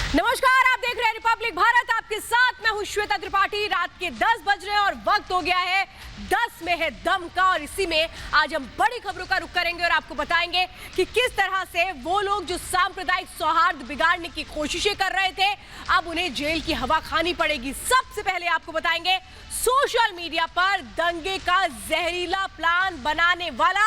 नमस्कार, आप देख रहे हैं रिपब्लिक भारत। आपके साथ मैं हूं श्वेता त्रिपाठी। रात के 10 बज रहे हैं और वक्त हो गया है 10 में है दम का। और इसी में आज हम बड़ी खबरों का रुख करेंगे और आपको बताएंगे कि किस तरह से वो लोग जो सांप्रदायिक सौहार्द बिगाड़ने की कोशिशें कर रहे थे, अब उन्हें जेल की हवा खानी पड़ेगी। सबसे पहले आपको बताएंगे सोशल मीडिया पर दंगे का जहरीला प्लान बनाने वाला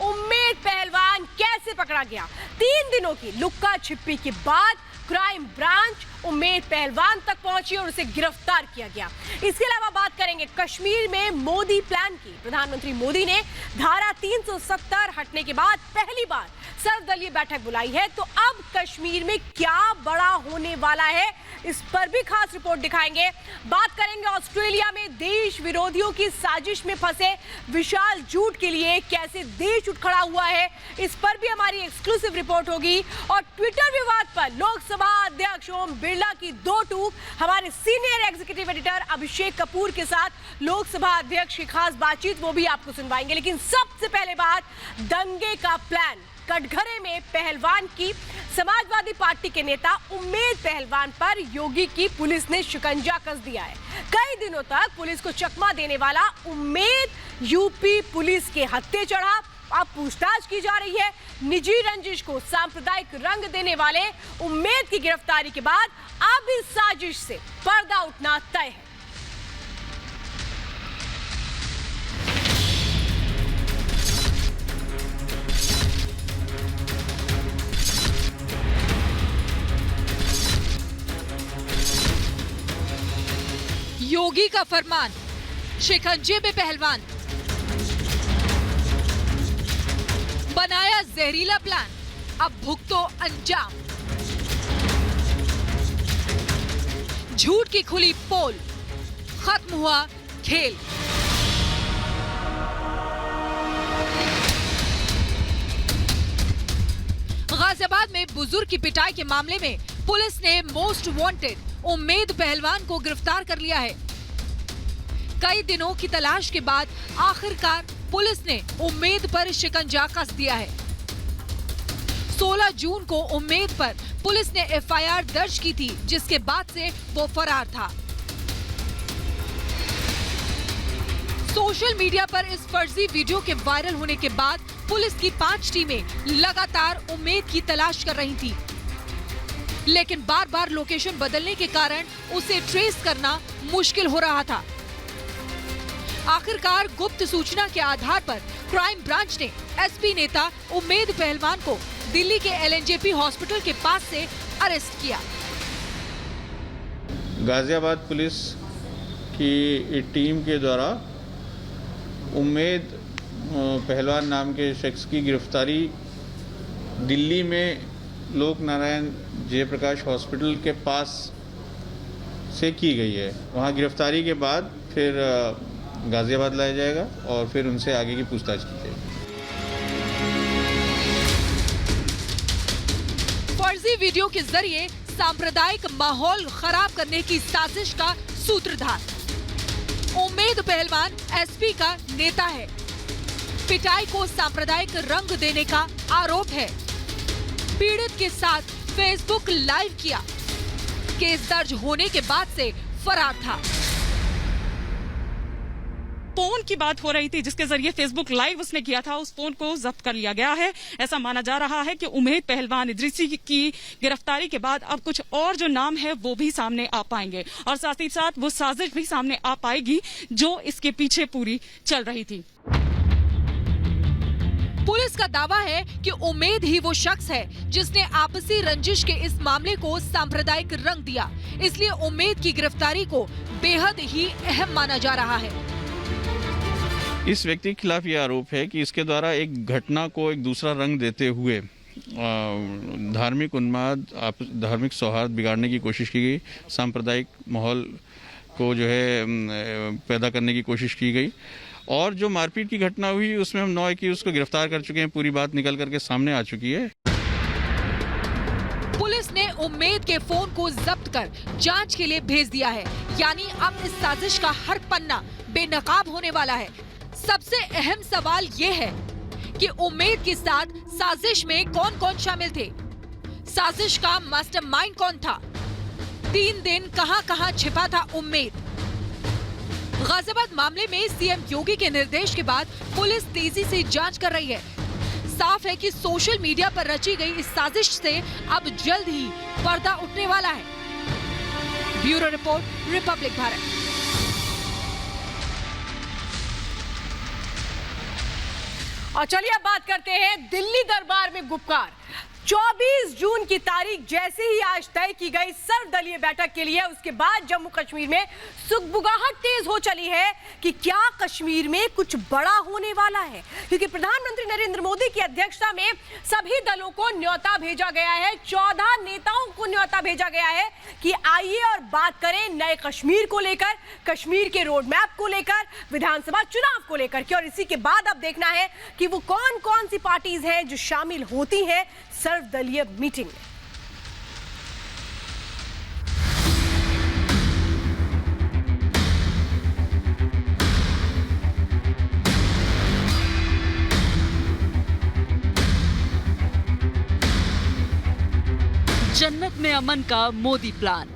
उम्मेद पहलवान कैसे पकड़ा गया। 3 दिनों की लुक्का छिपी के बाद क्राइम ब्रांच उम्मेद पहलवान तक पहुंची और उसे गिरफ्तार किया गया। इसके अलावा बात करेंगे कश्मीर में मोदी प्लान की। प्रधानमंत्री मोदी ने धारा 370 हटने के बाद पहली बार सर्वदलीय बैठक बुलाई है, तो अब कश्मीर में क्या बड़ा होने वाला है, इस पर भी खास रिपोर्ट दिखाएंगे। बात करेंगे ऑस्ट्रेलिया में देश विरोधियों की साजिश में फंसे विशाल झूठ के लिए कैसे देश उठ खड़ा हुआ है, इस पर भी हमारी एक्सक्लूसिव रिपोर्ट होगी। और ट्विटर विवाद पर लोकसभा अध्यक्ष ओम बिरला की दो टूक, हमारे senior executive editor Abhishek Kapoor के साथ लोकसभा अध्यक्ष की खास बातचीत, वो भी आपको सुनवाएंगे। लेकिन सबसे पहले बात दंगे का प्लान। कटघरे में पहलवान की समाजवादी पार्टी के नेता उम्मेद पहलवान पर योगी की पुलिस ने शिकंजा कस दिया है। कई दिनों तक पुलिस को चकमा देने वाला उम्मेद यूपी पुलिस के हत्थे चढ़ा। अब पूछताछ की जा रही है। निजी रंजिश को सांप्रदायिक रंग देने वाले उम्मेद की गिरफ्तारी के बाद अब इस साजिश से पर्दा उठना तय है। योगी का फरमान, शिकंजे में पहलवान, बनाया जहरीला प्लान, अब भुगतो अंजाम। झूठ की खुली पोल, खत्म हुआ खेल। गाजियाबाद में बुजुर्ग की पिटाई के मामले में पुलिस ने मोस्ट वांटेड उम्मेद पहलवान को गिरफ्तार कर लिया है। कई दिनों की तलाश के बाद आखिरकार पुलिस ने उम्मेद पर शिकंजा कस दिया है। 16 जून को उम्मेद पर पुलिस ने एफआईआर दर्ज की थी, जिसके बाद से वो फरार था। सोशल मीडिया पर इस फर्जी वीडियो के वायरल होने के बाद पुलिस की 5 टीमें लगातार उम्मेद की तलाश कर रही थी, लेकिन बार बार लोकेशन बदलने के कारण उसे ट्रेस करना मुश्किल हो रहा था। आखिरकार गुप्त सूचना के आधार पर क्राइम ब्रांच ने एसपी नेता उम्मेद पहलवान को दिल्ली के एलएनजेपी हॉस्पिटल के पास से अरेस्ट किया। गाजियाबाद पुलिस की टीम के द्वारा उम्मेद पहलवान नाम के शख्स की गिरफ्तारी दिल्ली में लोक नारायण जयप्रकाश हॉस्पिटल के पास से की गई है। वहां गिरफ्तारी के बाद फिर गाजियाबाद लाया जाएगा और फिर उनसे आगे की पूछताछ की जाएगी। फर्जी वीडियो के जरिए सांप्रदायिक माहौल खराब करने की साजिश का सूत्रधार उम्मेद पहलवान एसपी का नेता है। पिटाई को सांप्रदायिक रंग देने का आरोप है। पीड़ित के साथ फेसबुक लाइव किया। केस दर्ज होने के बाद से फरार था। फोन की बात हो रही थी जिसके जरिए फेसबुक लाइव उसने किया था, उस फोन को जब्त कर लिया गया है। ऐसा माना जा रहा है कि उम्मेद पहलवान इद्रिसी की गिरफ्तारी के बाद अब कुछ और जो नाम है वो भी सामने आ पाएंगे और साथ ही साथ वो साजिश भी सामने आ पाएगी जो इसके पीछे पूरी चल रही थी। पुलिस का दावा है कि उम्मेद ही वो शख्स है जिसने आपसी रंजिश के इस मामले को सांप्रदायिक रंग दिया। इसलिए उम्मेद की गिरफ्तारी को बेहद ही अहम माना जा रहा है। इस व्यक्ति के खिलाफ यह आरोप है कि इसके द्वारा एक घटना को एक दूसरा रंग देते हुए धार्मिक उन्माद, धार्मिक सौहार्द बिगाड़ने की कोशिश की गई, सांप्रदायिक माहौल को जो है पैदा करने की कोशिश की गई। और जो मारपीट की घटना हुई उसमें हम 9 की उसको गिरफ्तार कर चुके हैं। पूरी बात निकल करके सामने आ चुकी है। पुलिस ने उम्मेद के फोन को जब्त कर जांच के लिए भेज दिया है। यानी अब इस साजिश का हर पन्ना बेनकाब होने वाला है। सबसे अहम सवाल ये है कि उम्मेद के साथ साजिश में कौन कौन शामिल थे, साजिश का मास्टरमाइंड कौन था, 3 दिन कहां छिपा था उम्मेद। गाजियाबाद मामले में सीएम योगी के निर्देश के बाद पुलिस तेजी से जांच कर रही है। साफ है कि सोशल मीडिया पर रची गई इस साजिश से अब जल्द ही पर्दा उठने वाला है। Bureau report, Republic Bharat. और चलिए अब बात करते हैं दिल्ली दरबार में गुपकार। 24 जून की तारीख जैसे ही आज तय की गई सर्वदलीय बैठक के लिए, उसके बाद जम्मू कश्मीर में सुगबुगाहट तेज हो चली है कि क्या कश्मीर में कुछ बड़ा होने वाला है, क्योंकि प्रधानमंत्री नरेंद्र मोदी की अध्यक्षता में सभी दलों को न्योता भेजा गया है। 14 नेताओं को न्योता भेजा गया है कि आइए और बात करें नए कश्मीर को लेकर, कश्मीर के रोड मैप को लेकर, विधानसभा चुनाव को लेकर के। और इसी के बाद अब देखना है कि वो कौन कौन सी पार्टीज हैं जो शामिल होती हैं सर्वदलीय मीटिंग में। जन्नत में अमन का मोदी प्लान।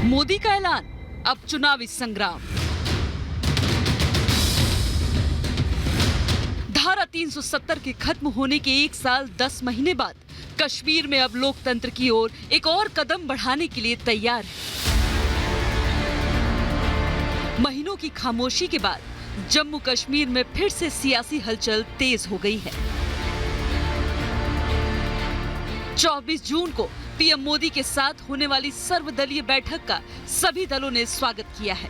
मोदी का ऐलान, अब चुनावी संग्राम। धारा 370 के खत्म होने के 1 साल 10 महीने बाद कश्मीर में अब लोकतंत्र की ओर एक और कदम बढ़ाने के लिए तैयार है। महीनों की खामोशी के बाद जम्मू कश्मीर में फिर से सियासी हलचल तेज हो गई है। 24 जून को पीएम मोदी के साथ होने वाली सर्वदलीय बैठक का सभी दलों ने स्वागत किया है।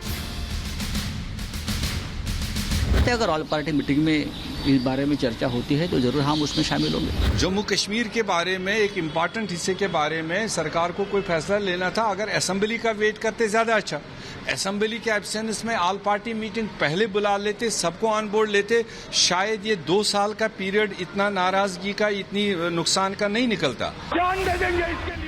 अगर ऑल पार्टी मीटिंग में इस बारे में चर्चा होती है तो जरूर हम उसमें शामिल होंगे। जम्मू कश्मीर के बारे में एक इम्पॉर्टेंट हिस्से के बारे में सरकार को कोई फैसला लेना था। अगर असेंबली का वेट करते ज्यादा अच्छा, असेंबली के एब्सेंस में ऑल पार्टी मीटिंग पहले बुला लेते, सबको ऑन बोर्ड लेते, शायद ये 2 साल का पीरियड इतना नाराजगी का, इतनी नुकसान का नहीं निकलता।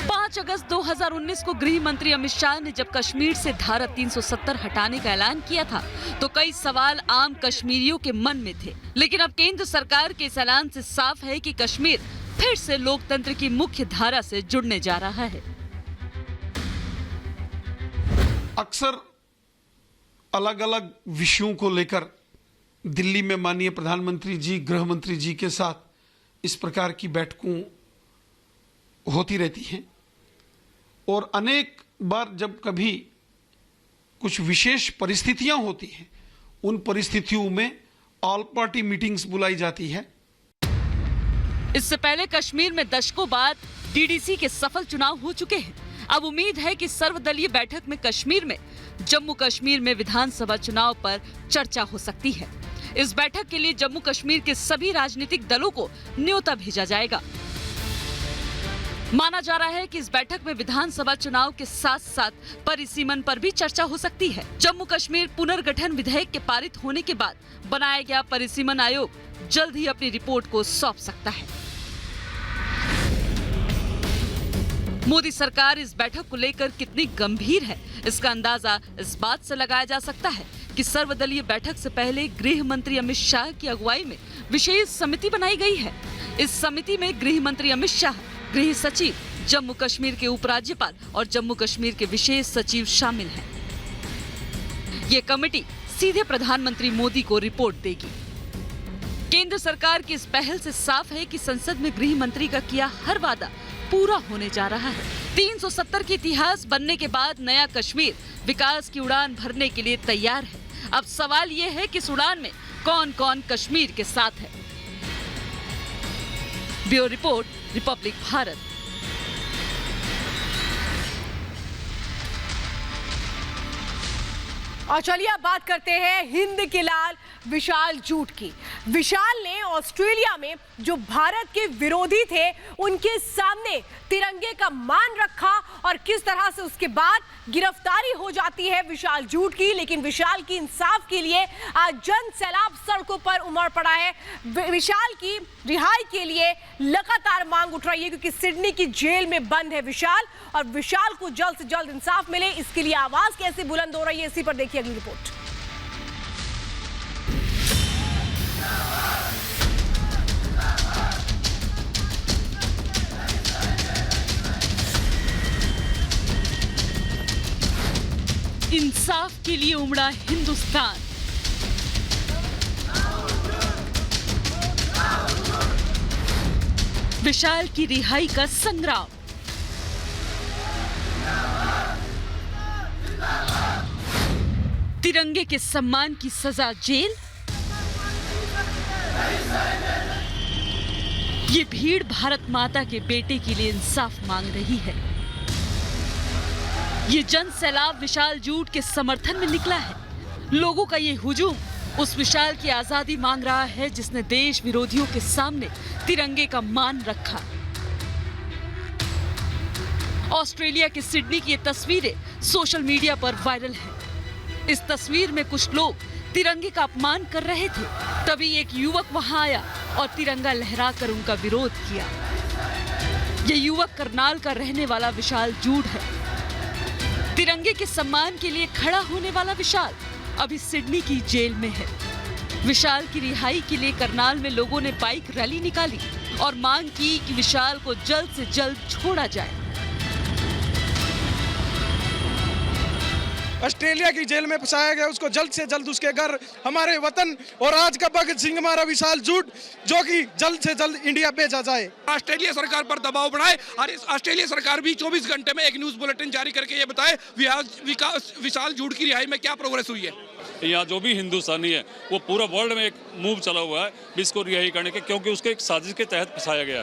5 अगस्त 2019 को गृह मंत्री अमित शाह ने जब कश्मीर से धारा 370 हटाने का ऐलान किया था तो कई सवाल आम कश्मीरियों के मन में थे। लेकिन अब केंद्र सरकार के इस ऐलान से साफ है कि कश्मीर फिर से लोकतंत्र की मुख्य धारा से जुड़ने जा रहा है। अक्सर अलग अलग विषयों को लेकर दिल्ली में माननीय प्रधानमंत्री जी, गृह मंत्री जी के साथ इस प्रकार की बैठकों होती रहती हैं और अनेक बार जब कभी कुछ विशेष परिस्थितियां होती हैं, उन परिस्थितियों में ऑल पार्टी मीटिंग्स बुलाई जाती है। इससे पहले कश्मीर में दशकों बाद डीडीसी के सफल चुनाव हो चुके हैं। अब उम्मीद है कि सर्वदलीय बैठक में कश्मीर में जम्मू कश्मीर में विधानसभा चुनाव पर चर्चा हो सकती है। इस बैठक के लिए जम्मू कश्मीर के सभी राजनीतिक दलों को न्योता भेजा जाएगा। माना जा रहा है कि इस बैठक में विधानसभा चुनाव के साथ साथ परिसीमन पर भी चर्चा हो सकती है। जम्मू कश्मीर पुनर्गठन विधेयक के पारित होने के बाद बनाया गया परिसीमन आयोग जल्द ही अपनी रिपोर्ट को सौंप सकता है। मोदी सरकार इस बैठक को लेकर कितनी गंभीर है, इसका अंदाजा इस बात से लगाया जा सकता है कि सर्वदलीय बैठक से पहले गृह मंत्री अमित शाह की अगुवाई में विशेष समिति बनाई गई है। इस समिति में गृह मंत्री अमित शाह, गृह सचिव, जम्मू कश्मीर के उपराज्यपाल और जम्मू कश्मीर के विशेष सचिव शामिल हैं। ये कमेटी सीधे प्रधानमंत्री मोदी को रिपोर्ट देगी। केंद्र सरकार की इस पहल से साफ है कि संसद में गृह मंत्री का किया हर वादा पूरा होने जा रहा है। 370 की इतिहास बनने के बाद नया कश्मीर विकास की उड़ान भरने के लिए तैयार है। अब सवाल ये है कि इस उड़ान में कौन कौन कश्मीर के साथ है। Bureau report, Republic Bharat. और चलिए अब बात करते हैं हिंद के लाल विशाल जूट की। विशाल ने ऑस्ट्रेलिया में जो भारत के विरोधी थे उनके सामने तिरंगे का मान रखा और किस तरह से उसके बाद गिरफ्तारी हो जाती है विशाल जूट की। लेकिन विशाल की इंसाफ के लिए आज जन सैलाब सड़कों पर उमड़ पड़ा है। विशाल की रिहाई के लिए लगातार मांग उठ रही है क्योंकि सिडनी की जेल में बंद है विशाल, और विशाल को जल्द से जल्द इंसाफ मिले इसके लिए आवाज कैसे बुलंद हो रही है, इसी पर देखिए अगली रिपोर्ट। इंसाफ के लिए उमड़ा हिंदुस्तान। विशाल की रिहाई का संग्राम। तिरंगे के सम्मान की सजा जेल। ये भीड़ भारत माता के बेटे के लिए इंसाफ मांग रही है। ये जन सैलाब विशाल जूट के समर्थन में निकला है। लोगों का ये हुजूम उस विशाल की आजादी मांग रहा है जिसने देश विरोधियों के सामने तिरंगे का मान रखा। ऑस्ट्रेलिया के सिडनी की ये तस्वीरें सोशल मीडिया पर वायरल हैं। इस तस्वीर में कुछ लोग तिरंगे का अपमान कर रहे थे, तभी एक युवक वहां आया और तिरंगा लहराकर उनका विरोध किया। यह युवक करनाल का रहने वाला विशाल जूड है। तिरंगे के सम्मान के लिए खड़ा होने वाला विशाल अभी सिडनी की जेल में है। विशाल की रिहाई के लिए करनाल में लोगों ने बाइक रैली निकाली और मांग की कि विशाल को जल्द से जल्द छोड़ा जाए। ऑस्ट्रेलिया की जेल में फंसाया गया, उसको जल्द से जल्द उसके घर हमारे वतन और आज का भगत सिंह हमारा विशाल जूड जो कि जल्द से जल्द इंडिया भेजा जाए। ऑस्ट्रेलिया सरकार पर दबाव बनाए और इस ऑस्ट्रेलिया सरकार भी 24 घंटे में एक न्यूज बुलेटिन जारी करके ये बताए विशाल जूड की रिहाई में क्या प्रोग्रेस हुई है। यहाँ जो भी हिंदुस्तानी है वो पूरा वर्ल्ड में एक मूव चला हुआ है इसको रिहाई करने के, क्योंकि उसके एक साजिश के तहत फंसाया गया।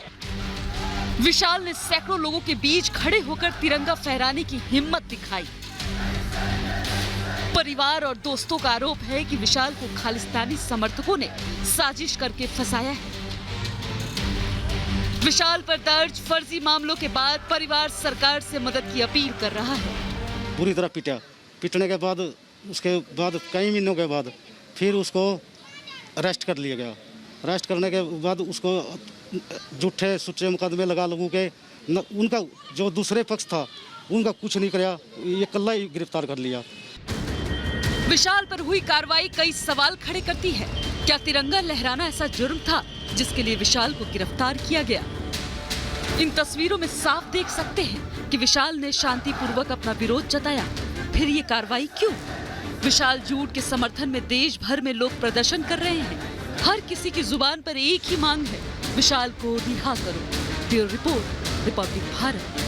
विशाल ने सैकड़ों लोगों के बीच खड़े होकर तिरंगा फहराने की हिम्मत दिखाई। परिवार और दोस्तों का आरोप है कि विशाल को खालिस्तानी समर्थकों ने साजिश करके फंसाया है। विशाल पर दर्ज फर्जी मामलों के बाद परिवार सरकार से मदद की अपील कर रहा है। पूरी तरह पीटने के बाद उसके बाद कई महीनों के बाद फिर उसको अरेस्ट कर लिया गया। अरेस्ट करने के बाद उसको झूठे सुच्चे मुकदमे लगा लोगों के उनका जो दूसरे पक्ष था उनका कुछ नहीं किया, ये कल्ला ही गिरफ्तार कर लिया। विशाल पर हुई कार्रवाई कई सवाल खड़े करती है। क्या तिरंगा लहराना ऐसा जुर्म था जिसके लिए विशाल को गिरफ्तार किया गया? इन तस्वीरों में साफ देख सकते हैं कि विशाल ने शांतिपूर्वक अपना विरोध जताया। फिर ये कार्रवाई क्यों? विशाल जूड के समर्थन में देश भर में लोग प्रदर्शन कर रहे हैं। हर किसी की जुबान पर एक ही मांग है, विशाल को रिहा करो। Bureau report, Republic Bharat.